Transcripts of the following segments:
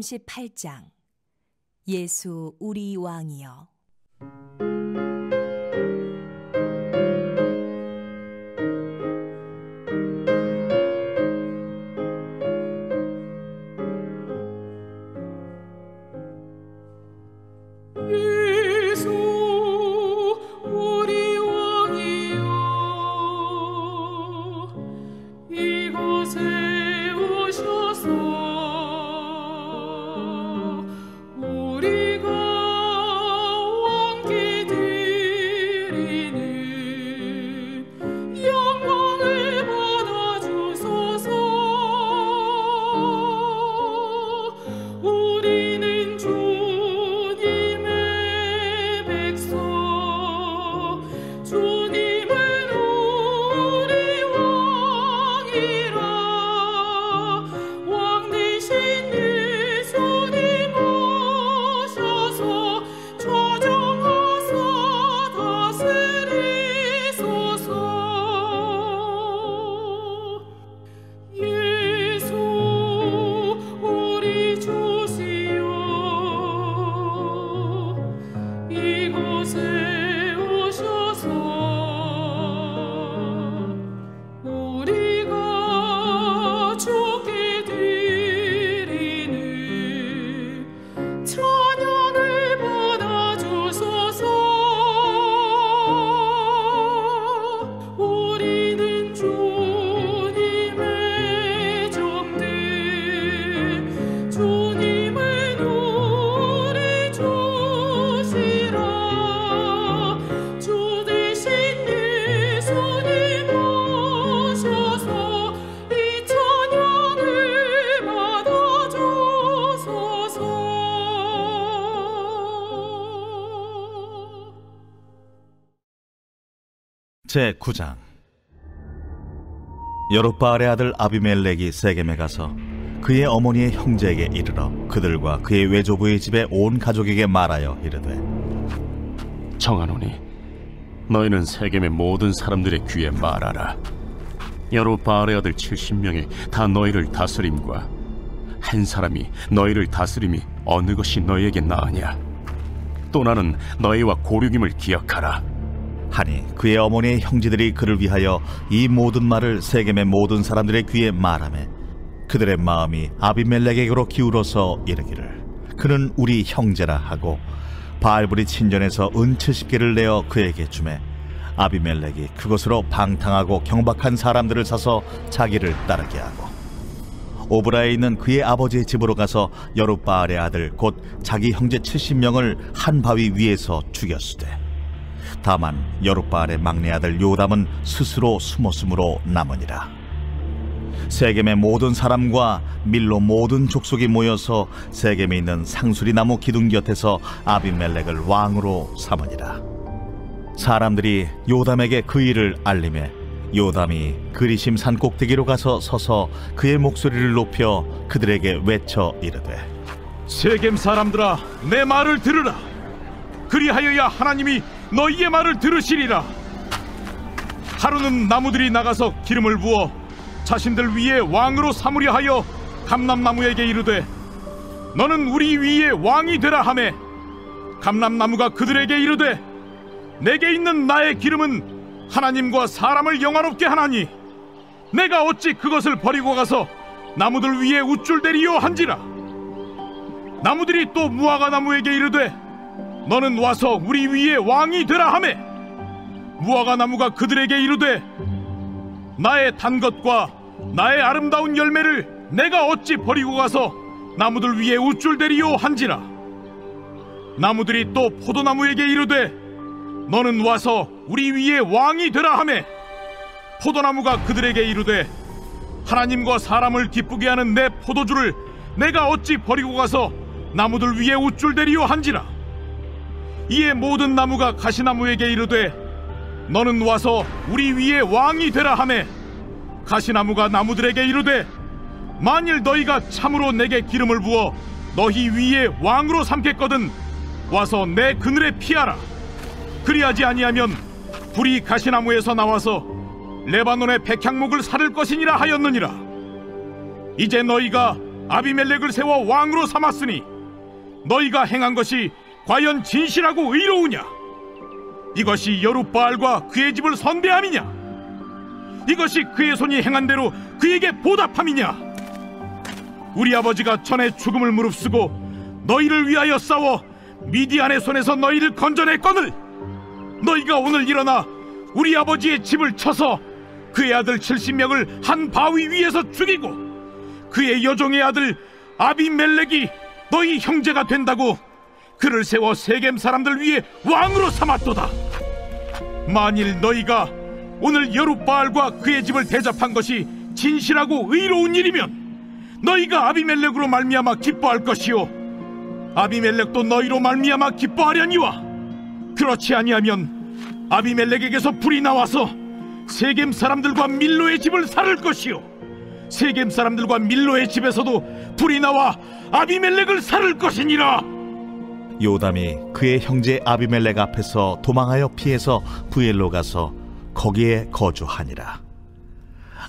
38장 예수 우리 왕이여. 제9장. 여룹바알의 아들 아비멜렉이 세겜에 가서 그의 어머니의 형제에게 이르러 그들과 그의 외조부의 집에 온 가족에게 말하여 이르되, 청하노니 너희는 세겜의 모든 사람들의 귀에 말하라. 여룹바알의 아들 70명이 다 너희를 다스림과 한 사람이 너희를 다스림이 어느 것이 너희에게 나으냐? 또 나는 너희와 고륙임을 기억하라 하니 그의 어머니의 형제들이 그를 위하여 이 모든 말을 세겜의 모든 사람들의 귀에 말하매 그들의 마음이 아비멜렉에게로 기울어서 이르기를, 그는 우리 형제라 하고 바알불이 친전에서 은 70개를 내어 그에게 주매 아비멜렉이 그것으로 방탕하고 경박한 사람들을 사서 자기를 따르게 하고 오브라에 있는 그의 아버지의 집으로 가서 여룹바알의 아들 곧 자기 형제 70명을 한 바위 위에서 죽였으되 다만 여룹바알의 막내 아들 요담은 스스로 숨었으므로 남으니라. 세겜의 모든 사람과 밀로 모든 족속이 모여서 세겜에 있는 상수리 나무 기둥 곁에서 아비멜렉을 왕으로 삼으니라. 사람들이 요담에게 그 일을 알림해 요담이 그리심 산 꼭대기로 가서 서서 그의 목소리를 높여 그들에게 외쳐 이르되, 세겜 사람들아, 내 말을 들으라. 그리하여야 하나님이 너희의 말을 들으시리라. 하루는 나무들이 나가서 기름을 부어 자신들 위에 왕으로 삼으려 하여 감람나무에게 이르되, 너는 우리 위에 왕이 되라 하매 감람나무가 그들에게 이르되, 내게 있는 나의 기름은 하나님과 사람을 영화롭게 하나니 내가 어찌 그것을 버리고 가서 나무들 위에 우쭐대리요 한지라. 나무들이 또 무화과 나무에게 이르되, 너는 와서 우리 위에 왕이 되라 하매 무화과 나무가 그들에게 이르되, 나의 단 것과 나의 아름다운 열매를 내가 어찌 버리고 가서 나무들 위에 우쭐대리요 한지라. 나무들이 또 포도나무에게 이르되, 너는 와서 우리 위에 왕이 되라 하매 포도나무가 그들에게 이르되, 하나님과 사람을 기쁘게 하는 내 포도주를 내가 어찌 버리고 가서 나무들 위에 우쭐대리요 한지라. 이에 모든 나무가 가시나무에게 이르되, 너는 와서 우리 위에 왕이 되라 하매 가시나무가 나무들에게 이르되, 만일 너희가 참으로 내게 기름을 부어 너희 위에 왕으로 삼겠거든 와서 내 그늘에 피하라. 그리하지 아니하면 불이 가시나무에서 나와서 레바논의 백향목을 사를 것이니라 하였느니라. 이제 너희가 아비멜렉을 세워 왕으로 삼았으니 너희가 행한 것이 과연 진실하고 의로우냐? 이것이 여룻바알과 그의 집을 선대함이냐? 이것이 그의 손이 행한 대로 그에게 보답함이냐? 우리 아버지가 전에 죽음을 무릅쓰고 너희를 위하여 싸워 미디안의 손에서 너희를 건져냈거늘 너희가 오늘 일어나 우리 아버지의 집을 쳐서 그의 아들 70명을 한 바위 위에서 죽이고 그의 여종의 아들 아비멜렉이 너희 형제가 된다고 그를 세워 세겜 사람들 위에 왕으로 삼았도다. 만일 너희가 오늘 여룻바알과 그의 집을 대접한 것이 진실하고 의로운 일이면 너희가 아비멜렉으로 말미암아 기뻐할 것이요 아비멜렉도 너희로 말미암아 기뻐하려니와 그렇지 아니하면 아비멜렉에게서 불이 나와서 세겜 사람들과 밀로의 집을 살을 것이요 세겜 사람들과 밀로의 집에서도 불이 나와 아비멜렉을 살을 것이니라. 요담이 그의 형제 아비멜렉 앞에서 도망하여 피해서 부엘로 가서 거기에 거주하니라.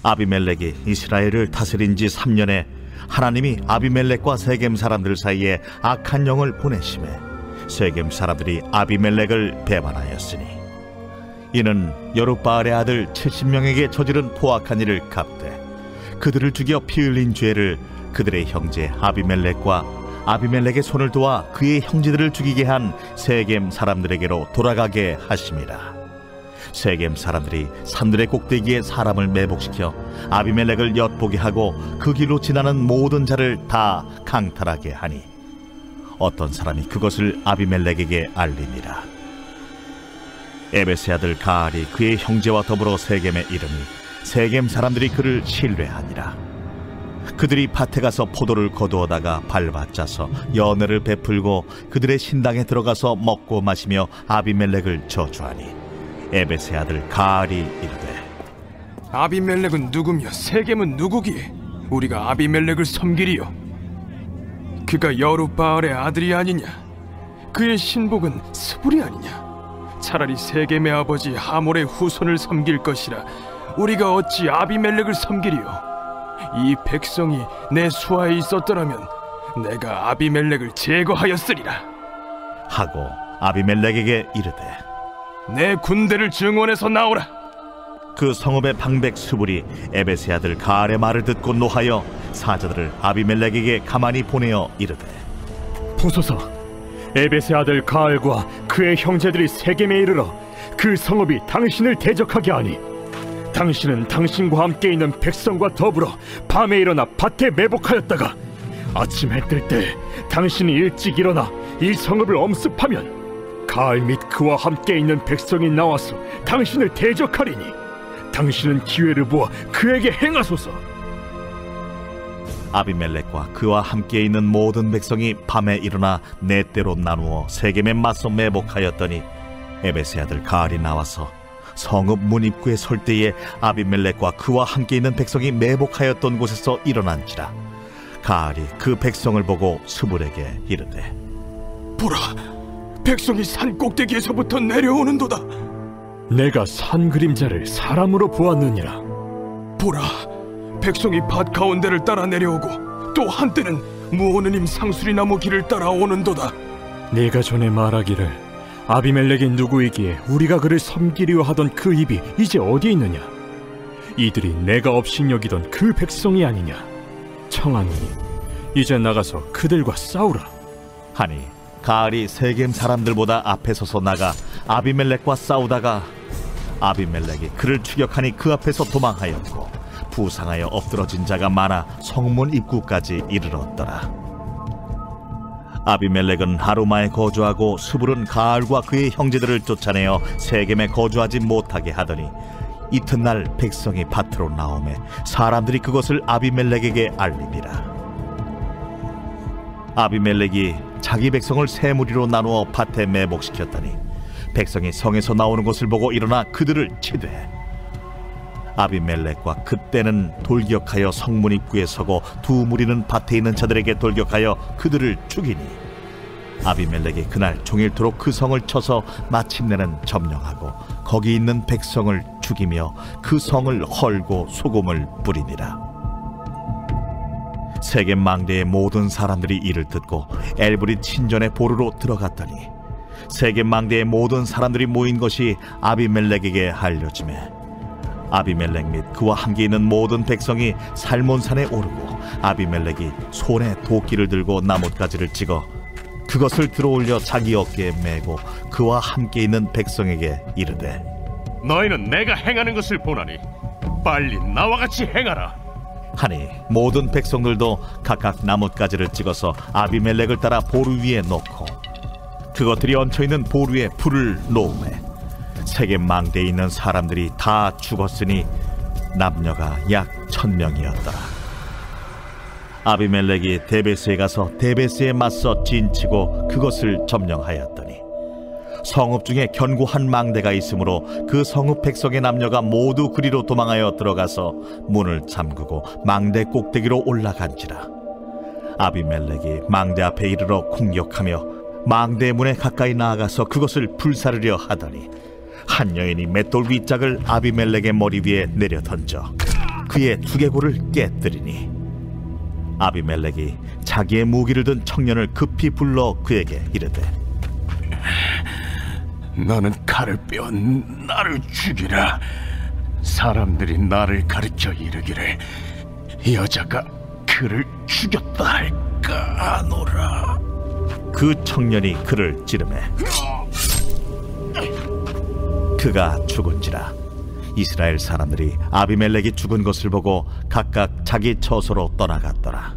아비멜렉이 이스라엘을 다스린 지 3년에 하나님이 아비멜렉과 세겜 사람들 사이에 악한 영을 보내심에 세겜 사람들이 아비멜렉을 배반하였으니 이는 여룻바알의 아들 70명에게 저지른 포악한 일을 갚되 그들을 죽여 피 흘린 죄를 그들의 형제 아비멜렉과 아비멜렉의 손을 도와 그의 형제들을 죽이게 한 세겜 사람들에게로 돌아가게 하심이라. 세겜 사람들이 산들의 꼭대기에 사람을 매복시켜 아비멜렉을 엿보게 하고 그 길로 지나는 모든 자를 다 강탈하게 하니 어떤 사람이 그것을 아비멜렉에게 알리니라. 에베스의 아들 가알이 그의 형제와 더불어 세겜에 이르니 세겜 사람들이 그를 신뢰하니라. 그들이 밭에 가서 포도를 거두어다가 밟아짜서 연회를 베풀고 그들의 신당에 들어가서 먹고 마시며 아비멜렉을 저주하니 에베스의 아들 가알이 이르되 아비멜렉은 누구며 세겜은 누구기에 우리가 아비멜렉을 섬기리요? 그가 여룻바알의 아들이 아니냐? 그의 신복은 스불이 아니냐? 차라리 세겜의 아버지 하몰의 후손을 섬길 것이라 우리가 어찌 아비멜렉을 섬기리요? 이 백성이 내 수하에 있었더라면 내가 아비멜렉을 제거하였으리라 하고 아비멜렉에게 이르되 내 군대를 증원해서 나오라. 그 성읍의 방백 수불이 에베스의 아들 가알의 말을 듣고 노하여 사자들을 아비멜렉에게 가만히 보내어 이르되 보소서, 에베스의 아들 가알과 그의 형제들이 세겜에 이르러 그 성읍이 당신을 대적하게 하니 당신은 당신과 함께 있는 백성과 더불어 밤에 일어나 밭에 매복하였다가 아침 해 뜰 때 당신이 일찍 일어나 이 성읍을 엄습하면 가알 및 그와 함께 있는 백성이 나와서 당신을 대적하리니 당신은 기회를 보아 그에게 행하소서. 아비멜렉과 그와 함께 있는 모든 백성이 밤에 일어나 네 때로 나누어 세겜에 맞서 매복하였더니 에베스의 아들 가알이 나와서 성읍 문 입구에 설 때에 아비멜렉과 그와 함께 있는 백성이 매복하였던 곳에서 일어난지라. 가알이 그 백성을 보고 스불에게 이르되 보라, 백성이 산 꼭대기에서부터 내려오는도다. 내가 산 그림자를 사람으로 보았느니라. 보라, 백성이 밭 가운데를 따라 내려오고 또 한때는 무오느님 상수리나무 길을 따라 오는도다. 네가 전에 말하기를 아비멜렉이 누구이기에 우리가 그를 섬기려 하던 그 입이 이제 어디 있느냐? 이들이 내가 업신여기던 그 백성이 아니냐? 청하노니 이제 나가서 그들과 싸우라 하니 가알이 세겜 사람들보다 앞에 서서 나가 아비멜렉과 싸우다가 아비멜렉이 그를 추격하니 그 앞에서 도망하였고 부상하여 엎드러진 자가 많아 성문 입구까지 이르렀더라. 아비멜렉은 하루마에 거주하고 스불은 가알과 그의 형제들을 쫓아내어 세겜에 거주하지 못하게 하더니 이튿날 백성이 밭으로 나오매 사람들이 그것을 아비멜렉에게 알리니라. 아비멜렉이 자기 백성을 세 무리로 나누어 밭에 매복시켰더니 백성이 성에서 나오는 것을 보고 일어나 그들을 치되 아비멜렉과 그때는 돌격하여 성문 입구에 서고 두 무리는 밭에 있는 자들에게 돌격하여 그들을 죽이니 아비멜렉이 그날 종일토록 그 성을 쳐서 마침내는 점령하고 거기 있는 백성을 죽이며 그 성을 헐고 소금을 뿌리니라. 세겜 망대의 모든 사람들이 이를 듣고 엘브릿 신전에 보르러 들어갔더니 세겜 망대의 모든 사람들이 모인 것이 아비멜렉에게 알려지매 아비멜렉 및 그와 함께 있는 모든 백성이 살몬산에 오르고 아비멜렉이 손에 도끼를 들고 나뭇가지를 찍어 그것을 들어올려 자기 어깨에 메고 그와 함께 있는 백성에게 이르되 너희는 내가 행하는 것을 보나니 빨리 나와 같이 행하라 하니 모든 백성들도 각각 나뭇가지를 찍어서 아비멜렉을 따라 보루 위에 놓고 그것들이 얹혀있는 보루에 불을 놓으매 세겜 망대에 있는 사람들이 다 죽었으니 남녀가 약 1000명이었더라. 아비멜렉이 데베스에 가서 데베스에 맞서 진치고 그것을 점령하였더니 성읍 중에 견고한 망대가 있으므로 그 성읍 백성의 남녀가 모두 그리로 도망하여 들어가서 문을 잠그고 망대 꼭대기로 올라간지라. 아비멜렉이 망대 앞에 이르러 공격하며 망대 문에 가까이 나아가서 그것을 불사르려 하더니 한 여인이 맷돌 윗짝을 아비멜렉의 머리 위에 내려 던져 그의 두개골을 깨뜨리니 아비멜렉이 자기의 무기를 든 청년을 급히 불러 그에게 이르되 너는 칼을 빼어 나를 죽이라. 사람들이 나를 가르쳐 이르기를 여자가 그를 죽였다 할까 하노라. 그 청년이 그를 찌르매 그가 죽은지라. 이스라엘 사람들이 아비멜렉이 죽은 것을 보고 각각 자기 처소로 떠나갔더라.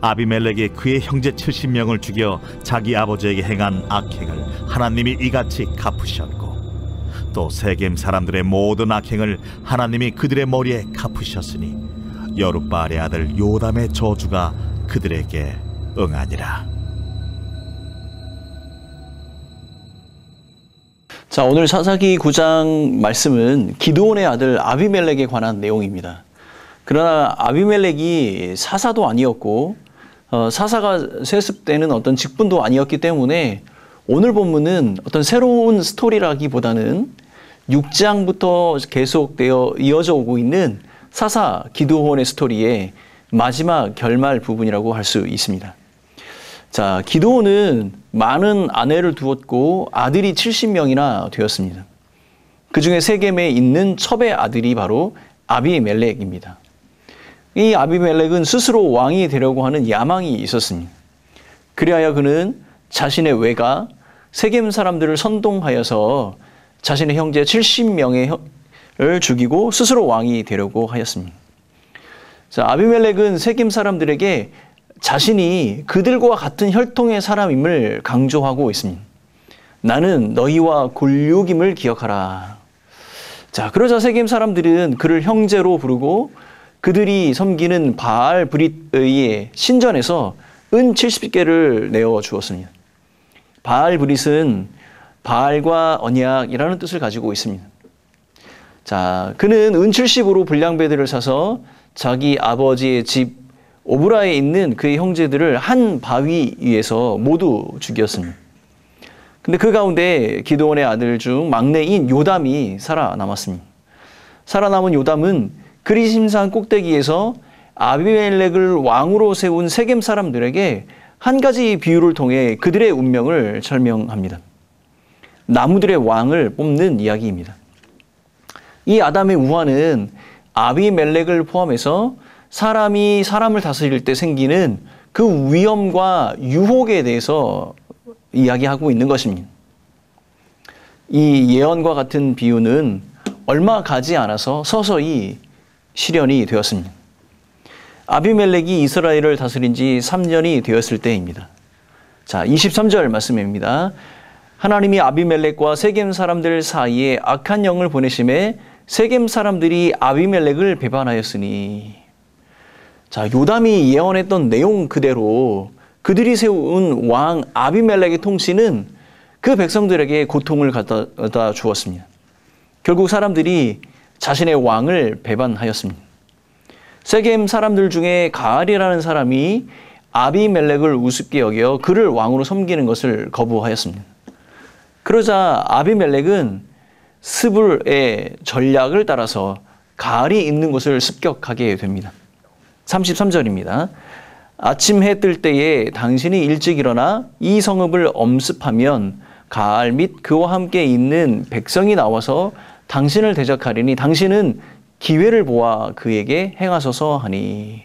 아비멜렉이 그의 형제 70명을 죽여 자기 아버지에게 행한 악행을 하나님이 이같이 갚으셨고 또 세겜 사람들의 모든 악행을 하나님이 그들의 머리에 갚으셨으니 여룻바알의 아들 요담의 저주가 그들에게 응하니라. 자, 오늘 사사기 9장 말씀은 기드온의 아들 아비멜렉에 관한 내용입니다. 그러나 아비멜렉이 사사도 아니었고 사사가 세습되는 어떤 직분도 아니었기 때문에 오늘 본문은 어떤 새로운 스토리라기보다는 6장부터 계속되어 이어져 오고 있는 사사 기드온의 스토리의 마지막 결말 부분이라고 할 수 있습니다. 자, 기드온은 많은 아내를 두었고 아들이 70명이나 되었습니다. 그 중에 세겜에 있는 첩의 아들이 바로 아비멜렉입니다. 이 아비멜렉은 스스로 왕이 되려고 하는 야망이 있었습니다. 그리하여 그는 자신의 외가 세겜 사람들을 선동하여서 자신의 형제 70명을 죽이고 스스로 왕이 되려고 하였습니다. 자, 아비멜렉은 세겜 사람들에게 자신이 그들과 같은 혈통의 사람임을 강조하고 있습니다. 나는 너희와 골육임을 기억하라. 자, 그러자 세겜 사람들은 그를 형제로 부르고 그들이 섬기는 바알 브릿의 신전에서 은 70개를 내어 주었습니다. 바알 브릿은 바알과 언약이라는 뜻을 가지고 있습니다. 자, 그는 은 70으로 불량배들을 사서 자기 아버지의 집 오브라에 있는 그의 형제들을 한 바위 위에서 모두 죽였습니다. 근데 그 가운데 기드온의 아들 중 막내인 요담이 살아남았습니다. 살아남은 요담은 그리심산 꼭대기에서 아비멜렉을 왕으로 세운 세겜 사람들에게 한 가지 비유를 통해 그들의 운명을 설명합니다. 나무들의 왕을 뽑는 이야기입니다. 이 아담의 우화는 아비멜렉을 포함해서 사람이 사람을 다스릴 때 생기는 그 위험과 유혹에 대해서 이야기하고 있는 것입니다. 이 예언과 같은 비유는 얼마 가지 않아서 서서히 실현이 되었습니다. 아비멜렉이 이스라엘을 다스린 지 3년이 되었을 때입니다. 자, 23절 말씀입니다. 하나님이 아비멜렉과 세겜 사람들 사이에 악한 영을 보내심에 세겜 사람들이 아비멜렉을 배반하였으니. 자, 요담이 예언했던 내용 그대로 그들이 세운 왕 아비멜렉의 통치는 그 백성들에게 고통을 갖다 주었습니다. 결국 사람들이 자신의 왕을 배반하였습니다. 세겜 사람들 중에 가알이라는 사람이 아비멜렉을 우습게 여겨 그를 왕으로 섬기는 것을 거부하였습니다. 그러자 아비멜렉은 스불의 전략을 따라서 가알이 있는 곳을 습격하게 됩니다. 33절입니다. 아침 해 뜰 때에 당신이 일찍 일어나 이 성읍을 엄습하면 가알 및 그와 함께 있는 백성이 나와서 당신을 대적하리니 당신은 기회를 보아 그에게 행하소서 하니.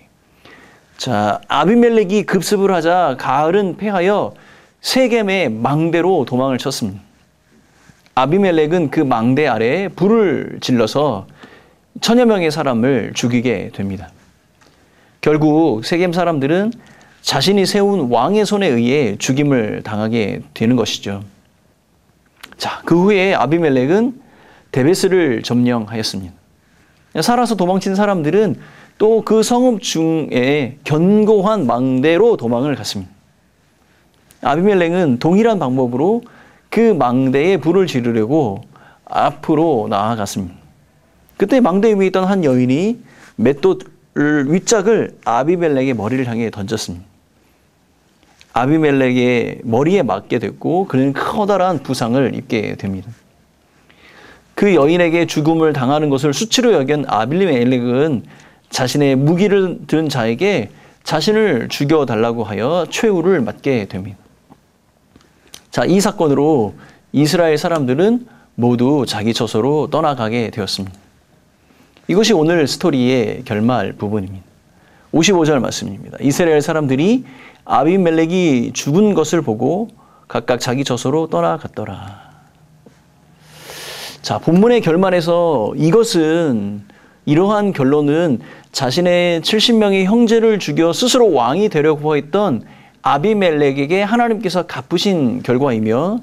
자, 아비멜렉이 급습을 하자 가알은 패하여 세겜의 망대로 도망을 쳤습니다. 아비멜렉은 그 망대 아래에 불을 질러서 천여 명의 사람을 죽이게 됩니다. 결국 세겜 사람들은 자신이 세운 왕의 손에 의해 죽임을 당하게 되는 것이죠. 자, 그 후에 아비멜렉은 데베스를 점령하였습니다. 살아서 도망친 사람들은 또 그 성읍 중에 견고한 망대로 도망을 갔습니다. 아비멜렉은 동일한 방법으로 그 망대에 불을 지르려고 앞으로 나아갔습니다. 그때 망대 위에 있던 한 여인이 맷돌 윗짝을 아비멜렉의 머리를 향해 던졌습니다. 아비멜렉의 머리에 맞게 됐고 그는 커다란 부상을 입게 됩니다. 그 여인에게 죽음을 당하는 것을 수치로 여긴 아비멜렉은 자신의 무기를 든 자에게 자신을 죽여달라고 하여 최후를 맞게 됩니다. 자, 이 사건으로 이스라엘 사람들은 모두 자기 처소로 떠나가게 되었습니다. 이것이 오늘 스토리의 결말 부분입니다. 55절 말씀입니다. 이스라엘 사람들이 아비멜렉이 죽은 것을 보고 각각 자기 처소로 떠나갔더라. 자, 본문의 결말에서 이러한 결론은 자신의 70명의 형제를 죽여 스스로 왕이 되려고 했던 아비멜렉에게 하나님께서 갚으신 결과이며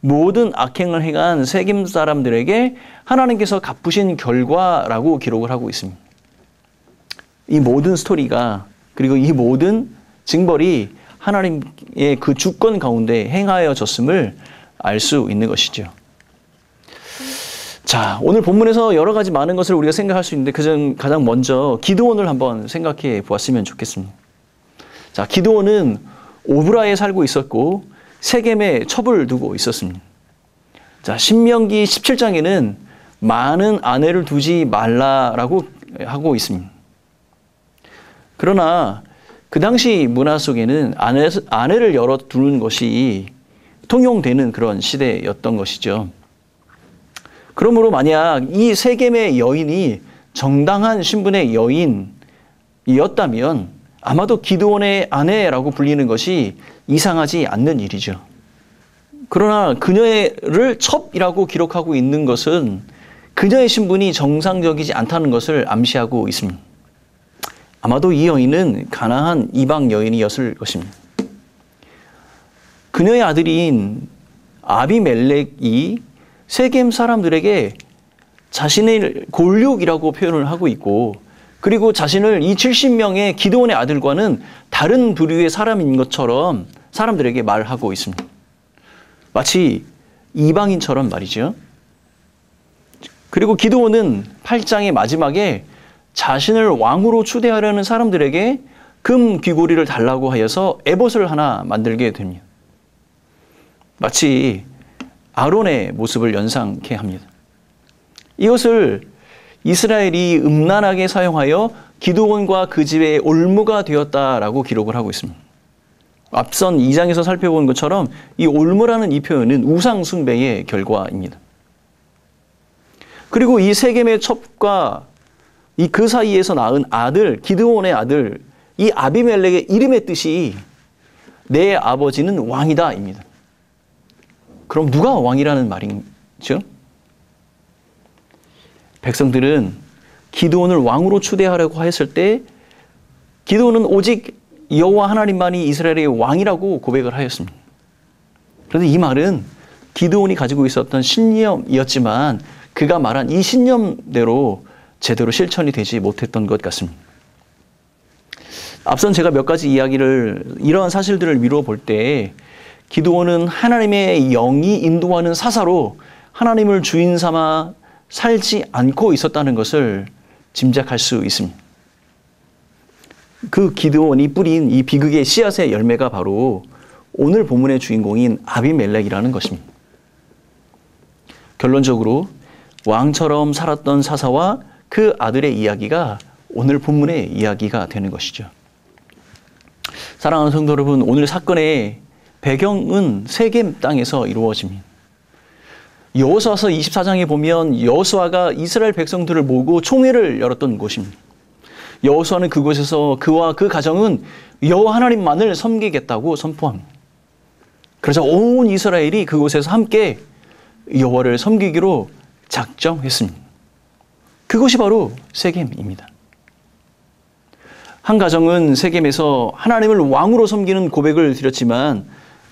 모든 악행을 행한 세겜 사람들에게 하나님께서 갚으신 결과라고 기록을 하고 있습니다. 이 모든 스토리가 그리고 이 모든 징벌이 하나님의 그 주권 가운데 행하여졌음을 알 수 있는 것이죠. 자, 오늘 본문에서 여러 가지 많은 것을 우리가 생각할 수 있는데 가장 먼저 기드온을 한번 생각해 보았으면 좋겠습니다. 자, 기드온은 오브라에 살고 있었고 세겜에 첩을 두고 있었습니다. 자, 신명기 17장에는 많은 아내를 두지 말라라고 하고 있습니다. 그러나 그 당시 문화 속에는 아내를 여러 두는 것이 통용되는 그런 시대였던 것이죠. 그러므로 만약 이 세겜의 여인이 정당한 신분의 여인이었다면 아마도 기드온의 아내라고 불리는 것이 이상하지 않는 일이죠. 그러나 그녀를 첩이라고 기록하고 있는 것은 그녀의 신분이 정상적이지 않다는 것을 암시하고 있습니다. 아마도 이 여인은 가나안 이방 여인이었을 것입니다. 그녀의 아들인 아비멜렉이 세겜 사람들에게 자신의 골육이라고 표현을 하고 있고 그리고 자신을 이 70명의 기드온의 아들과는 다른 부류의 사람인 것처럼 사람들에게 말하고 있습니다. 마치 이방인처럼 말이죠. 그리고 기드온은 8장의 마지막에 자신을 왕으로 추대하려는 사람들에게 금 귀고리를 달라고 하여서 에봇을 하나 만들게 됩니다. 마치 아론의 모습을 연상케 합니다. 이것을 이스라엘이 음란하게 사용하여 기드온과 그 집의 올무가 되었다라고 기록을 하고 있습니다. 앞선 2장에서 살펴본 것처럼 이 올무라는 이 표현은 우상 숭배의 결과입니다. 그리고 이 세겜의 첩과 이 그 사이에서 낳은 아들, 기드온의 아들, 이 아비멜렉의 이름의 뜻이 내 아버지는 왕이다입니다. 그럼 누가 왕이라는 말이죠? 백성들은 기드온을 왕으로 추대하려고 했을 때 기드온은 오직 여호와 하나님만이 이스라엘의 왕이라고 고백을 하였습니다. 그런데 이 말은 기드온이 가지고 있었던 신념이었지만 그가 말한 이 신념대로 제대로 실천이 되지 못했던 것 같습니다. 앞선 제가 몇 가지 이러한 사실들을 미루어 볼 때 기드온은 하나님의 영이 인도하는 사사로 하나님을 주인 삼아 살지 않고 있었다는 것을 짐작할 수 있습니다. 그 기드온이 뿌린 이 비극의 씨앗의 열매가 바로 오늘 본문의 주인공인 아비멜렉이라는 것입니다. 결론적으로 왕처럼 살았던 사사와 그 아들의 이야기가 오늘 본문의 이야기가 되는 것이죠. 사랑하는 성도 여러분, 오늘 사건의 배경은 세겜 땅에서 이루어집니다. 여호수아서 24장에 보면 여호수아가 이스라엘 백성들을 모으고 총회를 열었던 곳입니다. 여호수아는 그곳에서 그와 그 가정은 여호와 하나님만을 섬기겠다고 선포합니다. 그래서 온 이스라엘이 그곳에서 함께 여호와를 섬기기로 작정했습니다. 그것이 바로 세겜입니다. 한 가정은 세겜에서 하나님을 왕으로 섬기는 고백을 드렸지만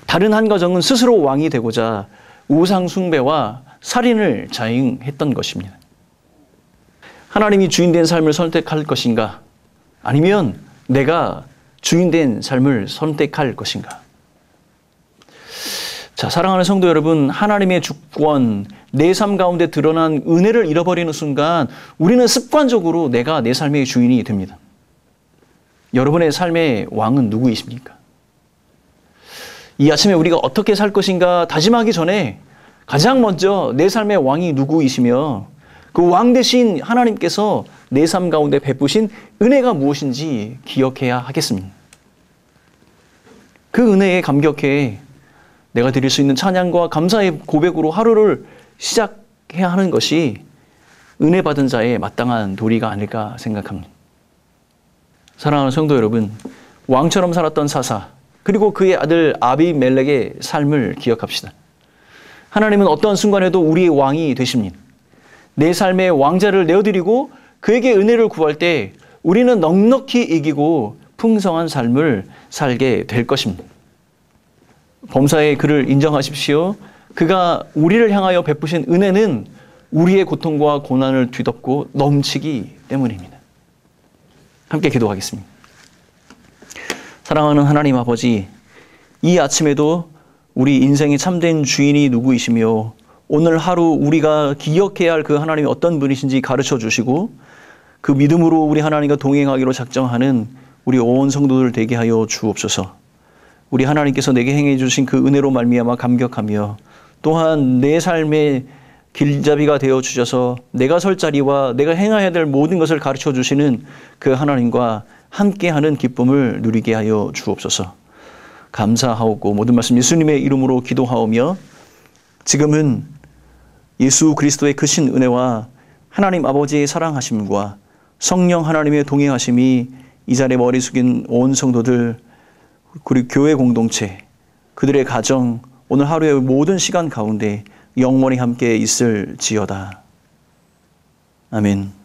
다른 한 가정은 스스로 왕이 되고자 우상 숭배와 살인을 자행했던 것입니다. 하나님이 주인된 삶을 선택할 것인가? 아니면 내가 주인된 삶을 선택할 것인가? 자, 사랑하는 성도 여러분, 하나님의 주권, 내 삶 가운데 드러난 은혜를 잃어버리는 순간 우리는 습관적으로 내가 내 삶의 주인이 됩니다. 여러분의 삶의 왕은 누구이십니까? 이 아침에 우리가 어떻게 살 것인가 다짐하기 전에 가장 먼저 내 삶의 왕이 누구이시며 그 왕 대신 하나님께서 내 삶 가운데 베푸신 은혜가 무엇인지 기억해야 하겠습니다. 그 은혜에 감격해 내가 드릴 수 있는 찬양과 감사의 고백으로 하루를 시작해야 하는 것이 은혜 받은 자의 마땅한 도리가 아닐까 생각합니다. 사랑하는 성도 여러분, 왕처럼 살았던 사사 그리고 그의 아들 아비멜렉의 삶을 기억합시다. 하나님은 어떤 순간에도 우리의 왕이 되십니다. 내 삶의 왕자를 내어드리고 그에게 은혜를 구할 때 우리는 넉넉히 이기고 풍성한 삶을 살게 될 것입니다. 범사의 그를 인정하십시오. 그가 우리를 향하여 베푸신 은혜는 우리의 고통과 고난을 뒤덮고 넘치기 때문입니다. 함께 기도하겠습니다. 사랑하는 하나님 아버지, 이 아침에도 우리 인생의 참된 주인이 누구이시며 오늘 하루 우리가 기억해야 할 그 하나님이 어떤 분이신지 가르쳐 주시고 그 믿음으로 우리 하나님과 동행하기로 작정하는 우리 온 성도들 되게 하여 주옵소서. 우리 하나님께서 내게 행해 주신 그 은혜로 말미암아 감격하며 또한 내 삶의 길잡이가 되어 주셔서 내가 설 자리와 내가 행해야 될 모든 것을 가르쳐 주시는 그 하나님과 함께하는 기쁨을 누리게 하여 주옵소서. 감사하옵고 모든 말씀 예수님의 이름으로 기도하오며 지금은 예수 그리스도의 크신 은혜와 하나님 아버지의 사랑하심과 성령 하나님의 동행하심이 이 자리에 머리 숙인 온 성도들 그리고 교회 공동체 그들의 가정 오늘 하루의 모든 시간 가운데 영원히 함께 있을지어다. 아멘.